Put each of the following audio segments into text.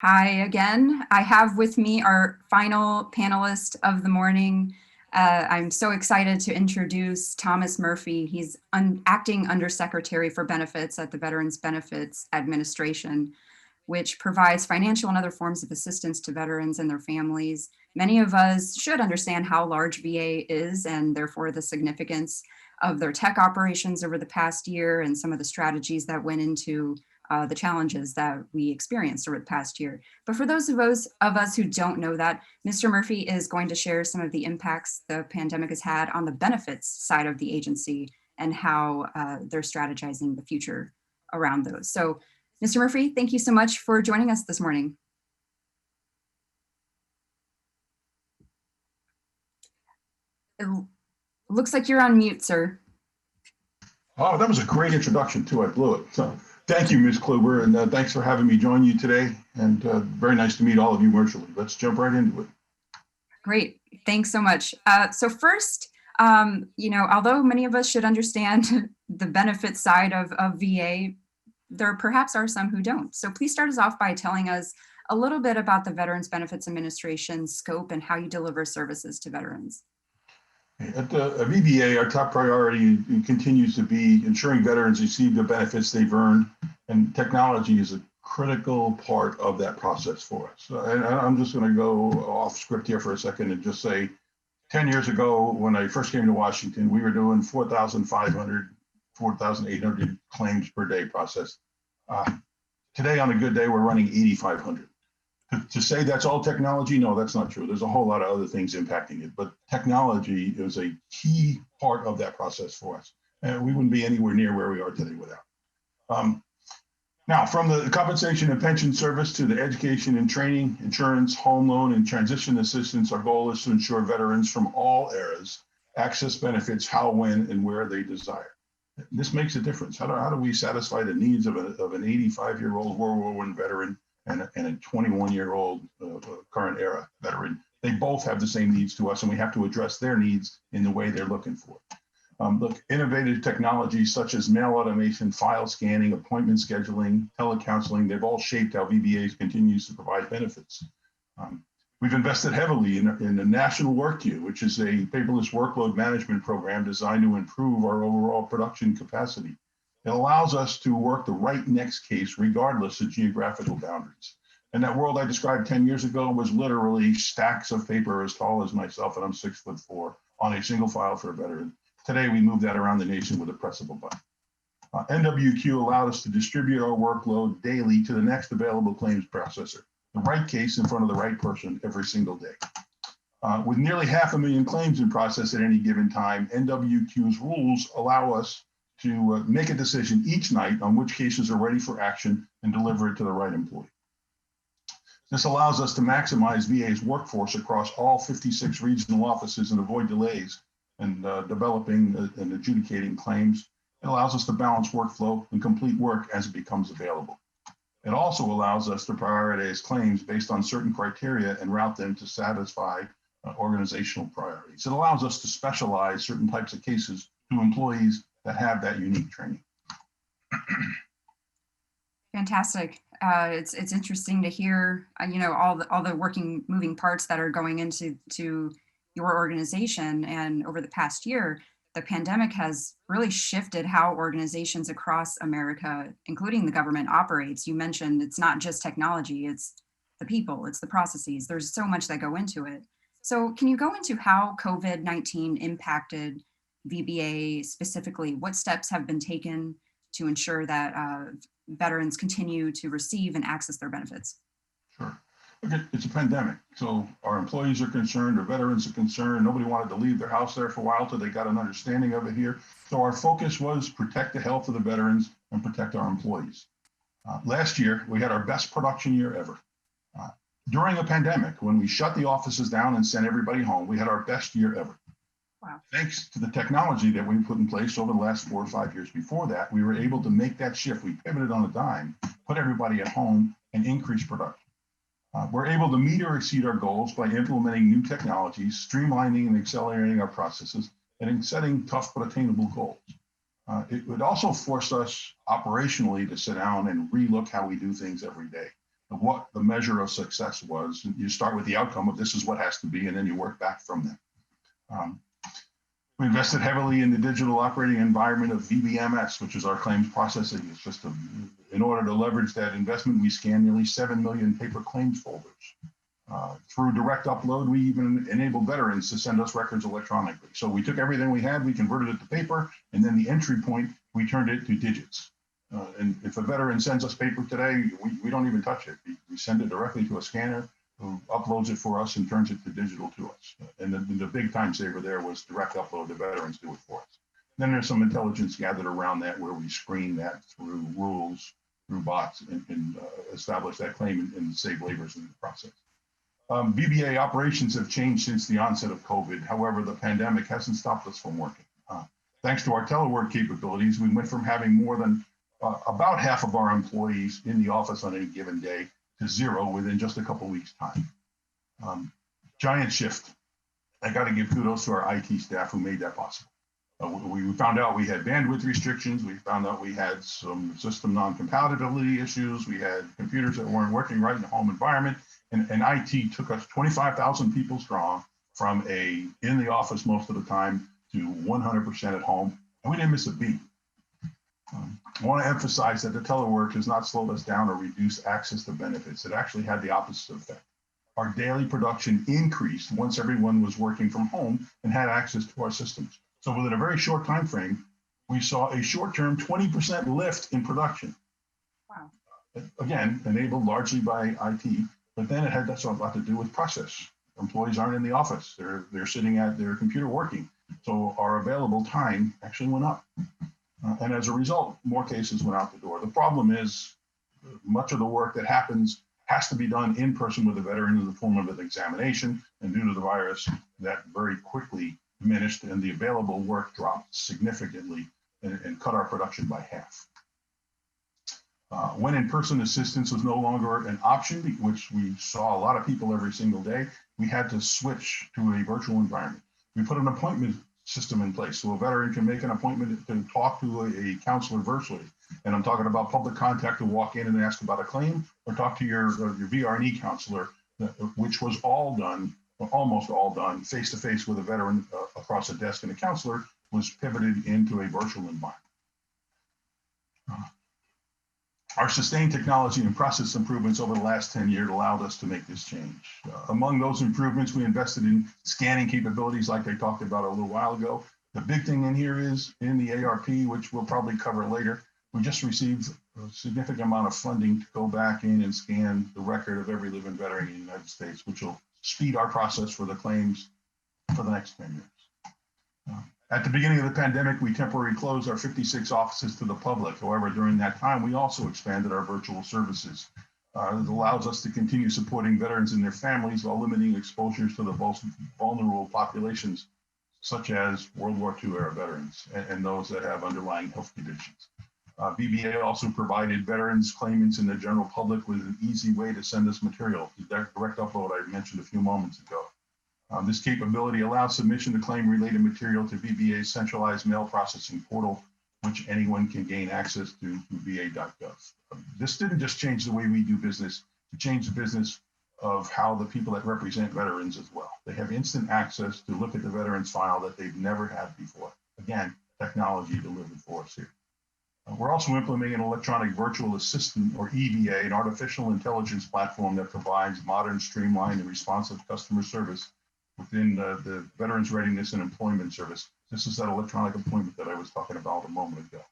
Hi again. I have with me our final panelist of the morning. I'm so excited to introduce Thomas Murphy. He's acting Undersecretary for Benefits at the Veterans Benefits Administration, which provides financial and other forms of assistance to veterans and their families. Many of us should understand how large VA is and therefore the significance of their tech operations over the past year and some of the strategies that went into the challenges that we experienced over the past year. But for those of us who don't know that, Mr. Murphy is going to share some of the impacts the pandemic has had on the benefits side of the agency and how they're strategizing the future around those. So Mr. Murphy, thank you so much for joining us this morning. It looks like you're on mute, sir. Oh, that was a great introduction too. I blew it. So thank you, Ms. Kluber, and thanks for having me join you today. And very nice to meet all of you virtually. Let's jump right into it. Great. Thanks so much. So first, although many of us should understand the benefit side of VA, there perhaps are some who don't. So please start us off by telling us a little bit about the Veterans Benefits Administration scope and how you deliver services to veterans. At VBA, our top priority continues to be ensuring veterans receive the benefits they've earned, and technology is a critical part of that process for us. And I'm just going to go off script here for a second and just say 10 years ago, when I first came to Washington, we were doing 4,500, 4,800 claims per day processed. Today, on a good day, we're running 8,500. To say that's all technology, no, that's not true. There's a whole lot of other things impacting it, but technology is a key part of that process for us. And we wouldn't be anywhere near where we are today without. Now, from the compensation and pension service to the education and training, insurance, home loan, and transition assistance, our goal is to ensure veterans from all eras access benefits how, when, and where they desire. This makes a difference. How do we satisfy the needs of an 85-year-old World War I veteran and a 21-year-old current era veteran? They both have the same needs to us, and we have to address their needs in the way they're looking for. Look, innovative technologies such as mail automation, file scanning, appointment scheduling, telecounseling, they've all shaped how VBA continues to provide benefits. We've invested heavily in the National Work Queue, which is a paperless workload management program designed to improve our overall production capacity. It allows us to work the right next case regardless of geographical boundaries. And that world I described 10 years ago was literally stacks of paper as tall as myself, and I'm 6'4", on a single file for a veteran. Today, we move that around the nation with a press of a button. NWQ allowed us to distribute our workload daily to the next available claims processor, the right case in front of the right person every single day. With nearly 500,000 claims in process at any given time, NWQ's rules allow us to make a decision each night on which cases are ready for action and deliver it to the right employee. This allows us to maximize VA's workforce across all 56 regional offices and avoid delays in developing and adjudicating claims. It allows us to balance workflow and complete work as it becomes available. It also allows us to prioritize claims based on certain criteria and route them to satisfy organizational priorities. It allows us to specialize certain types of cases to employees that have that unique training. Fantastic. It's interesting to hear, all the moving parts that are going into your organization. And over the past year, the pandemic has really shifted how organizations across America, including the government, operates. You mentioned it's not just technology, it's the people, it's the processes. There's so much that go into it. So can you go into how COVID-19 impacted VBA specifically? What steps have been taken to ensure that veterans continue to receive and access their benefits? Sure. Look, it's a pandemic, so our employees are concerned, our veterans are concerned. Nobody wanted to leave their house there for a while till they got an understanding of it here. So our focus was protect the health of the veterans and protect our employees. Last year, we had our best production year ever. During a pandemic, when we shut the offices down and sent everybody home, we had our best year ever. Wow. Thanks to the technology that we put in place over the last 4 or 5 years before that, we were able to make that shift. We pivoted on a dime, put everybody at home, and increase production. We're able to meet or exceed our goals by implementing new technologies, streamlining and accelerating our processes, and setting tough but attainable goals. It would also force us operationally to sit down and relook how we do things every day. of what the measure of success was. You start with the outcome of this is what has to be, and then you work back from there. We invested heavily in the digital operating environment of VBMS, which is our claims processing system. In order to leverage that investment, we scanned nearly 7 million paper claims folders. Through direct upload, we even enabled veterans to send us records electronically. So we took everything we had, we converted it to paper, and then the entry point, we turned it to digits. And if a veteran sends us paper today, we don't even touch it. We send it directly to a scanner who uploads it for us and turns it to digital to us. And the big time saver there was direct upload. The veterans do it for us. Then there's some intelligence gathered around that where we screen that through rules, through bots, and establish that claim and save labors in the process. VBA operations have changed since the onset of COVID. However, the pandemic hasn't stopped us from working. Thanks to our telework capabilities, we went from having more than about half of our employees in the office on any given day to 0 within just a couple weeks' time. Giant shift. I got to give kudos to our IT staff who made that possible. We found out we had bandwidth restrictions. We found out we had some system non-compatibility issues. We had computers that weren't working right in the home environment. And IT took us 25,000 people strong from in the office most of the time to 100% at home. And we didn't miss a beat. I want to emphasize that the telework has not slowed us down or reduced access to benefits. It actually had the opposite effect. Our daily production increased once everyone was working from home and had access to our systems. So within a very short time frame, we saw a short-term 20% lift in production. Wow. Again, enabled largely by IT, but then it had a lot to do with process. Employees aren't in the office. They're sitting at their computer working. So our available time actually went up. And as a result, more cases went out the door. The problem is much of the work that happens has to be done in person with the veteran in the form of an examination. And due to the virus, that very quickly diminished and the available work dropped significantly and cut our production by half. When in-person assistance was no longer an option, which we saw a lot of people every single day, we had to switch to a virtual environment. We put an appointment system in place so a veteran can make an appointment to talk to a counselor virtually. And I'm talking about public contact to walk in and ask about a claim or talk to your VR&E counselor, which was all done, or almost all done, face-to-face with a veteran across a desk, and a counselor was pivoted into a virtual environment. Our sustained technology and process improvements over the last 10 years allowed us to make this change. Among those improvements, we invested in scanning capabilities like I talked about a little while ago. The big thing in here is in the ARP, which we'll probably cover later, we just received a significant amount of funding to go back in and scan the record of every living veteran in the United States, which will speed our process for the claims for the next 10 years. At the beginning of the pandemic, we temporarily closed our 56 offices to the public. However, during that time, we also expanded our virtual services. It allows us to continue supporting veterans and their families while limiting exposures to the most vulnerable populations, such as World War II era veterans and those that have underlying health conditions. VBA also provided veterans, claimants, and the general public with an easy way to send us material. The direct upload I mentioned a few moments ago. This capability allows submission of claim-related material to VBA's centralized mail processing portal, which anyone can gain access to through va.gov. This didn't just change the way we do business, it changed the business of how the people that represent veterans as well. They have instant access to look at the veterans file that they've never had before. Again, technology delivered for us here. We're also implementing an electronic virtual assistant, or EVA, an artificial intelligence platform that provides modern, streamlined, and responsive customer service within the Veterans Readiness and Employment Service. This is that electronic appointment that I was talking about a moment ago.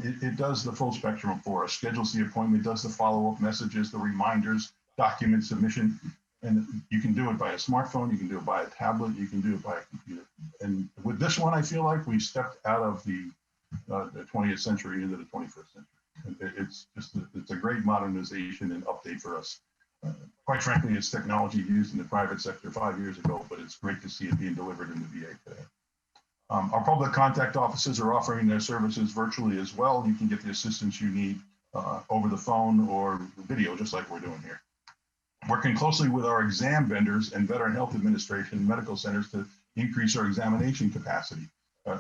It does the full spectrum for us, schedules the appointment, does the follow-up messages, the reminders, document submission, and you can do it by a smartphone, you can do it by a tablet, you can do it by a computer. And with this one, I feel like we stepped out of the 20th century into the 21st century. It's a great modernization and update for us. Quite frankly, it's technology used in the private sector 5 years ago, but it's great to see it being delivered in the VA today. Our public contact offices are offering their services virtually as well. You can get the assistance you need over the phone or video, just like we're doing here. Working closely with our exam vendors and Veteran Health Administration medical centers to increase our examination capacity.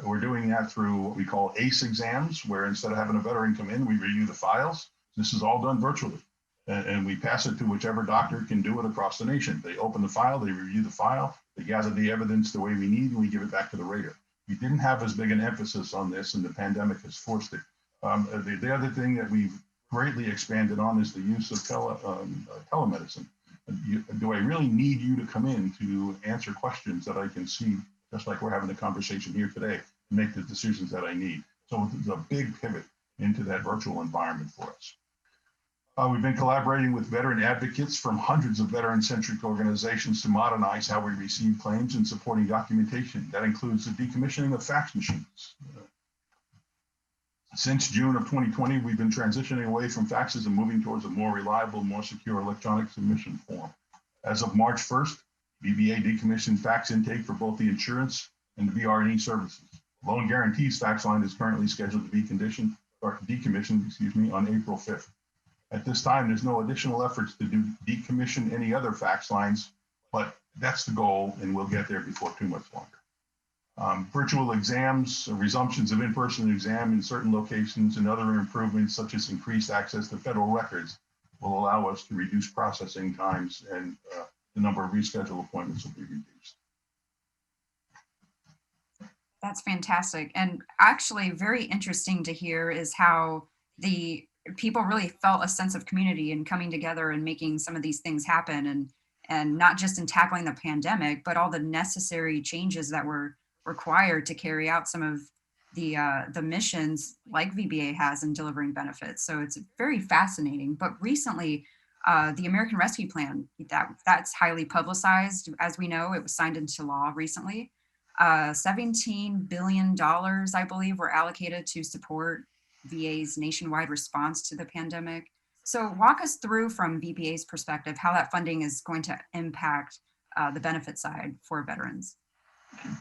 We're doing that through what we call ACE exams, where instead of having a veteran come in, we review the files. This is all done virtually. And we pass it to whichever doctor can do it across the nation. They open the file, they review the file, they gather the evidence the way we need, and we give it back to the rater. We didn't have as big an emphasis on this, and the pandemic has forced it. The other thing that we've greatly expanded on is the use of telemedicine. Do I really need you to come in to answer questions that I can see, just like we're having a conversation here today, and make the decisions that I need? So it's a big pivot into that virtual environment for us. We've been collaborating with veteran advocates from hundreds of veteran-centric organizations to modernize how we receive claims and supporting documentation. That includes the decommissioning of fax machines. Since June of 2020, we've been transitioning away from faxes and moving towards a more reliable, more secure electronic submission form. As of March 1st, VBA decommissioned fax intake for both the insurance and the VR&E services. Loan Guarantees fax line is currently scheduled to be decommissioned on April 5th. At this time, there's no additional efforts to decommission any other fax lines, but that's the goal, and we'll get there before too much longer. Virtual exams, resumptions of in-person exam in certain locations, and other improvements such as increased access to federal records will allow us to reduce processing times, and the number of rescheduled appointments will be reduced. That's fantastic. And actually very interesting to hear is how the people really felt a sense of community and coming together and making some of these things happen, and not just in tackling the pandemic, but all the necessary changes that were required to carry out some of the missions like VBA has in delivering benefits. So it's very fascinating. But recently, the American Rescue Plan, that's highly publicized. As we know, it was signed into law recently. $17 billion, I believe, were allocated to support VA's nationwide response to the pandemic. So walk us through from VBA's perspective how that funding is going to impact the benefit side for veterans.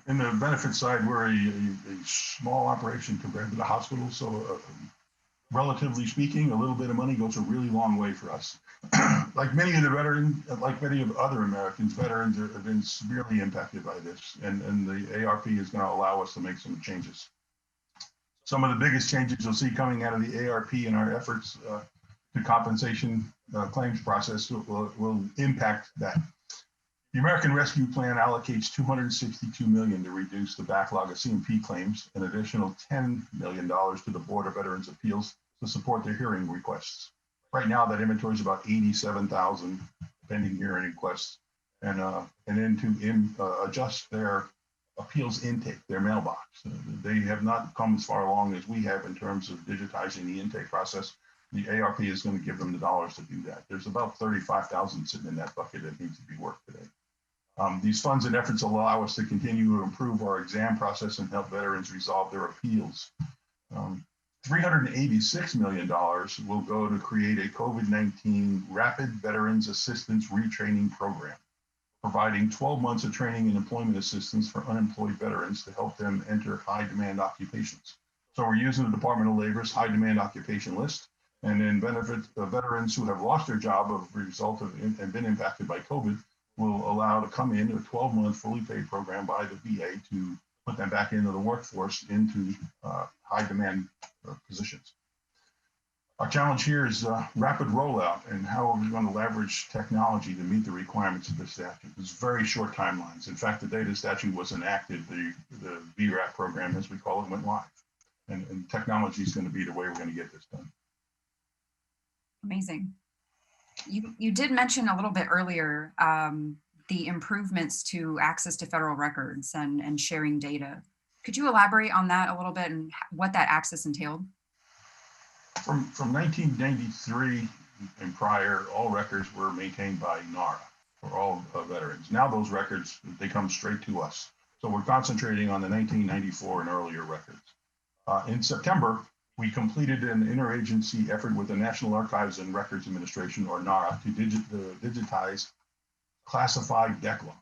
In the benefit side, we're a small operation compared to the hospital. So relatively speaking, a little bit of money goes a really long way for us. Like many of the veterans, like many of other Americans, veterans have been severely impacted by this, and the ARP is going to allow us to make some changes. Some of the biggest changes you'll see coming out of the ARP in our efforts to compensation claims process will impact that. The American Rescue Plan allocates $262 million to reduce the backlog of CMP claims, an additional $10 million to the Board of Veterans Appeals to support their hearing requests. Right now, that inventory is about 87,000 pending hearing requests, and then to adjust their appeals intake, their mailbox. They have not come as far along as we have in terms of digitizing the intake process. The ARP is going to give them the dollars to do that. There's about 35,000 sitting in that bucket that needs to be worked today. These funds and efforts allow us to continue to improve our exam process and help veterans resolve their appeals. $386 million will go to create a COVID-19 Rapid Veterans Assistance Retraining Program, providing 12 months of training and employment assistance for unemployed veterans to help them enter high demand occupations. So we're using the Department of Labor's high demand occupation list, and then veterans who have lost their job as a result of and been impacted by COVID will allow to come in a 12-month fully paid program by the VA to put them back into the workforce into high demand positions. Our challenge here is rapid rollout, and how are we going to leverage technology to meet the requirements of the statute? There's very short timelines. In fact, the day the statute was enacted, the VRAP program, as we call it, went live. And technology is going to be the way we're going to get this done. Amazing. You did mention a little bit earlier the improvements to access to federal records and sharing data. Could you elaborate on that a little bit and what that access entailed? From 1993 and prior, all records were maintained by NARA for all veterans. Now those records, they come straight to us. So we're concentrating on the 1994 and earlier records. In September, we completed an interagency effort with the National Archives and Records Administration, or NARA, to digitize classified DEC logs.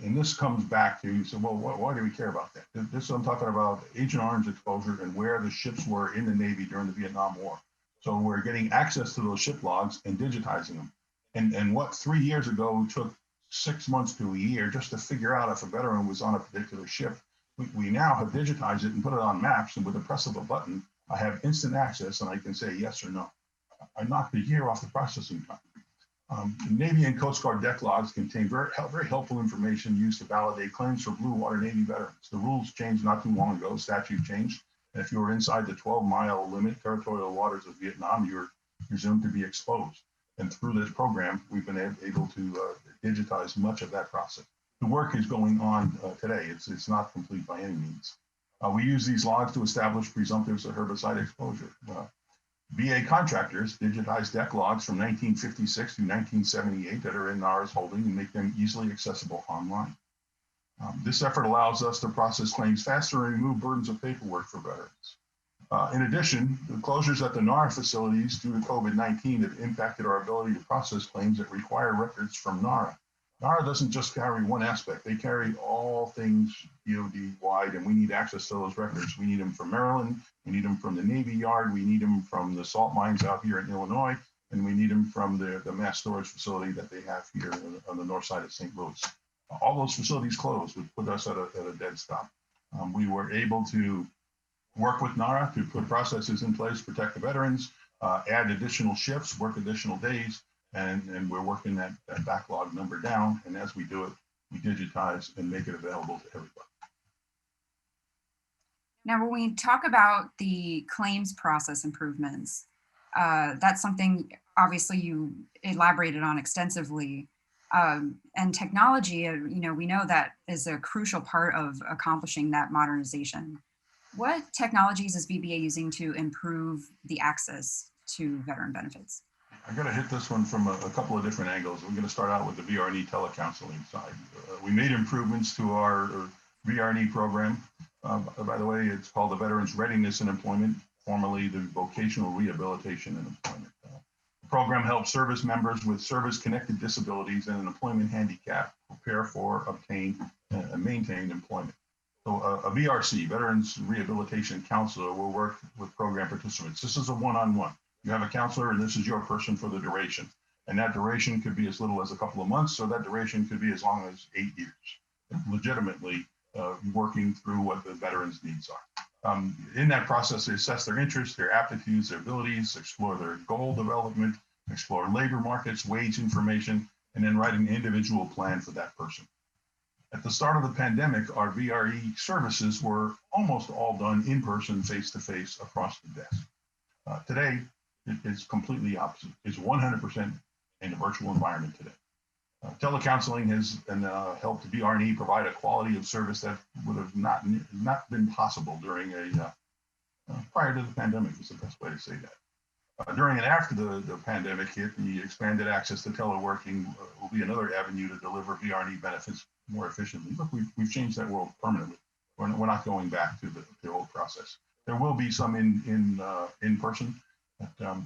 And this comes back to, so well, why do we care about that? This I'm talking about Agent Orange exposure and where the ships were in the Navy during the Vietnam War. So we're getting access to those ship logs and digitizing them. And what 3 years ago took 6 months to a year just to figure out if a veteran was on a particular ship, we now have digitized it and put it on maps, and with the press of a button, I have instant access and I can say yes or no. I knocked a year off the processing time. Navy and Coast Guard deck logs contain very helpful information used to validate claims for Blue Water Navy veterans. The rules changed not too long ago, statute changed. And if you were inside the 12-mile limit territorial waters of Vietnam, you're presumed to be exposed. And through this program, we've been able to digitize much of that process. The work is going on today. It's not complete by any means. We use these logs to establish presumptives of herbicide exposure. VA contractors digitize deck logs from 1956 to 1978 that are in NARA's holding and make them easily accessible online. This effort allows us to process claims faster and remove burdens of paperwork for veterans. In addition, the closures at the NARA facilities due to COVID-19 have impacted our ability to process claims that require records from NARA. NARA doesn't just carry one aspect, they carry all things DoD wide, and we need access to those records. We need them from Maryland, we need them from the Navy Yard, we need them from the salt mines out here in Illinois, and we need them from the mass storage facility that they have here on the north side of St. Louis. All those facilities closed, which put us at a dead stop. We were able to work with NARA to put processes in place, protect the veterans, add additional shifts, work additional days, and we're working that backlog number down. And as we do it, we digitize and make it available to everybody. Now, when we talk about the claims process improvements, that's something obviously you elaborated on extensively. And technology, we know that is a crucial part of accomplishing that modernization. What technologies is VBA using to improve the access to veteran benefits? I'm going to hit this one from a couple of different angles. We're going to start out with the VRNE telecounseling side. We made improvements to our VRNE program. By the way, it's called the Veterans Readiness and Employment, formerly the Vocational Rehabilitation and Employment. The program helps service members with service-connected disabilities and an employment handicap prepare for, obtain, and maintain employment. So a VRC, Veterans Rehabilitation Counselor, will work with program participants. This is a one-on-one. You have a counselor and this is your person for the duration. And that duration could be as little as a couple of months, or that duration could be as long as 8 years, legitimately working through what the veterans' needs are. In that process, they assess their interests, their aptitudes, their abilities, explore their goal development, explore labor markets, wage information, and then write an individual plan for that person. At the start of the pandemic, our VRE services were almost all done in person, face-to-face across the desk. Today, it's completely opposite. It's 100% in a virtual environment today. Telecounseling has helped VRE provide a quality of service that would have not been possible during prior to the pandemic is the best way to say that. During and after the pandemic hit, the expanded access to teleworking will be another avenue to deliver VRE benefits more efficiently. Look, we've changed that world permanently. We're not going back to the old process. There will be some in person, but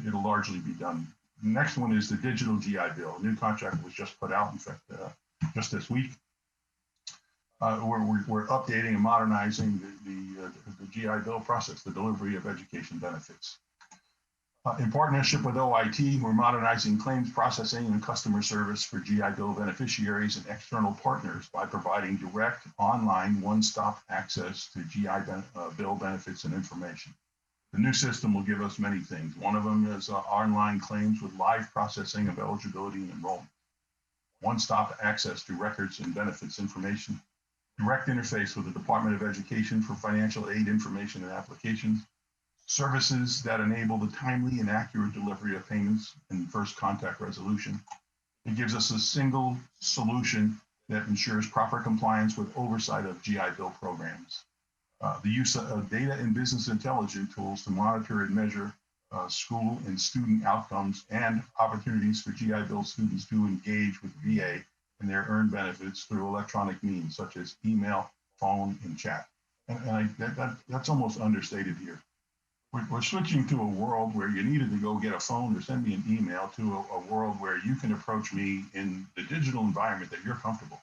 it'll largely be done. The next one is the digital GI Bill. A new contract was just put out, in fact, just this week. We're updating and modernizing the GI Bill process, the delivery of education benefits. In partnership with OIT, we're modernizing claims processing and customer service for GI Bill beneficiaries and external partners by providing direct online one-stop access to GI Bill benefits and information. The new system will give us many things. One of them is online claims with live processing of eligibility and enrollment. One-stop access to records and benefits information. Direct interface with the Department of Education for financial aid information and applications. Services that enable the timely and accurate delivery of payments and first contact resolution. It gives us a single solution that ensures proper compliance with oversight of GI Bill programs. The use of data and business intelligence tools to monitor and measure school and student outcomes and opportunities for GI Bill students to engage with VA and their earned benefits through electronic means such as email, phone, and chat. And that's almost understated here. We're switching to a world where you needed to go get a phone or send me an email to a world where you can approach me in the digital environment that you're comfortable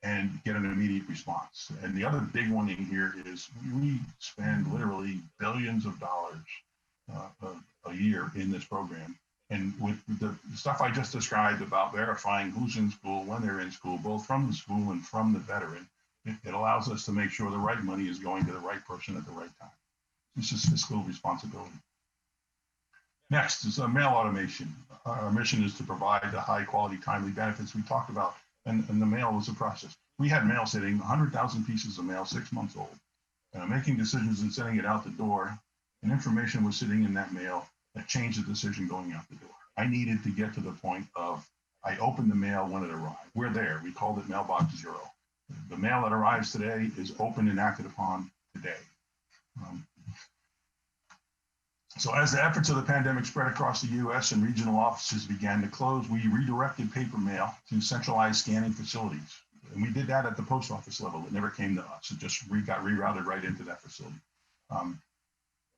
and get an immediate response. And the other big one in here is we spend literally billions of dollars a year in this program. And with the stuff I just described about verifying who's in school, when they're in school, both from the school and from the veteran, it allows us to make sure the right money is going to the right person at the right time. This is fiscal responsibility. Next is mail automation. Our mission is to provide the high quality, timely benefits we talked about, and the mail was a process. We had mail sitting, 100,000 pieces of mail, 6 months old, making decisions and sending it out the door, and information was sitting in that mail that changed the decision going out the door. I needed to get to the point of, I opened the mail when it arrived. We're there. We called it mailbox 0. The mail that arrives today is opened and acted upon today. So as the efforts of the pandemic spread across the US and regional offices began to close, we redirected paper mail to centralized scanning facilities. And we did that at the post office level. It never came to us. It just got rerouted right into that facility.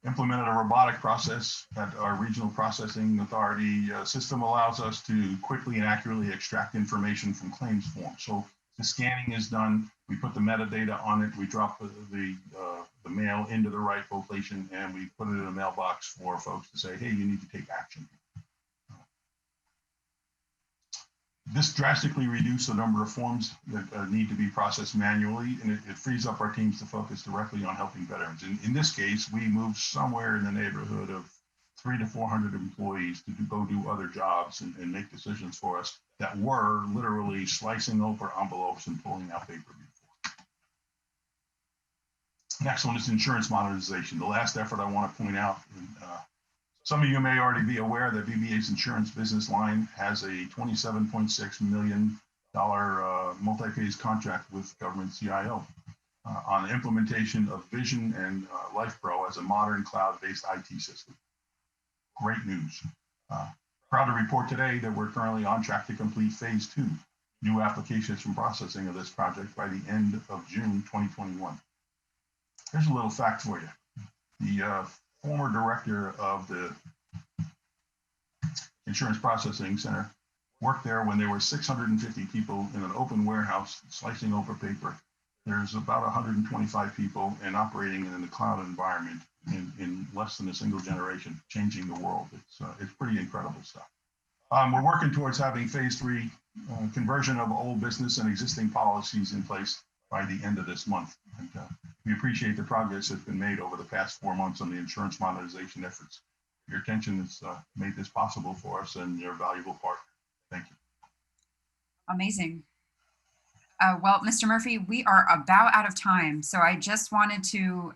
Implemented a robotic process at our regional processing authority. System allows us to quickly and accurately extract information from claims forms. So the scanning is done. We put the metadata on it. We drop the mail into the right location, and we put it in a mailbox for folks to say, hey, you need to take action. This drastically reduced the number of forms that need to be processed manually, and it frees up our teams to focus directly on helping veterans. In this case, we moved somewhere in the neighborhood of 300 to 400 employees to go do other jobs and make decisions for us that were literally slicing over envelopes and pulling out paper before. Next one is insurance modernization. The last effort I want to point out, some of you may already be aware that VBA's insurance business line has a $27.6 million multi-phase contract with GovernmentCIO on the implementation of Vision and LifePro as a modern cloud-based IT system. Great news. Proud to report today that we're currently on track to complete phase 2, new applications from processing of this project by the end of June 2021. Here's a little fact for you. The former director of the Insurance Processing Center worked there when there were 650 people in an open warehouse slicing over paper. There's about 125 people and operating in the cloud environment in less than a single generation, changing the world. It's pretty incredible stuff. We're working towards having phase 3 conversion of old business and existing policies in place by the end of this month. And we appreciate the progress that's been made over the past 4 months on the insurance modernization efforts. Your attention has made this possible for us, and you're a valuable partner. Thank you. Amazing. Well, Mr. Murphy, we are about out of time. So I just wanted to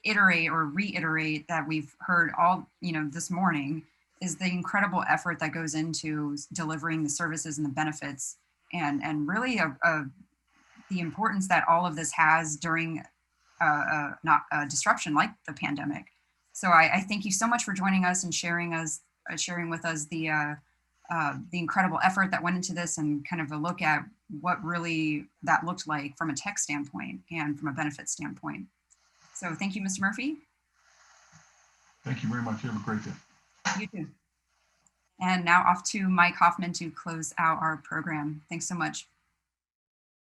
iterate or reiterate that we've heard all, this morning is the incredible effort that goes into delivering the services and the benefits, and really the importance that all of this has during not a disruption like the pandemic. So I thank you so much for joining us and sharing with us the incredible effort that went into this, and kind of a look at what really that looked like from a tech standpoint and from a benefit standpoint. So thank you, Mr. Murphy. Thank you very much. You have a great day. You too. And now off to Mike Hoffman to close out our program. Thanks so much.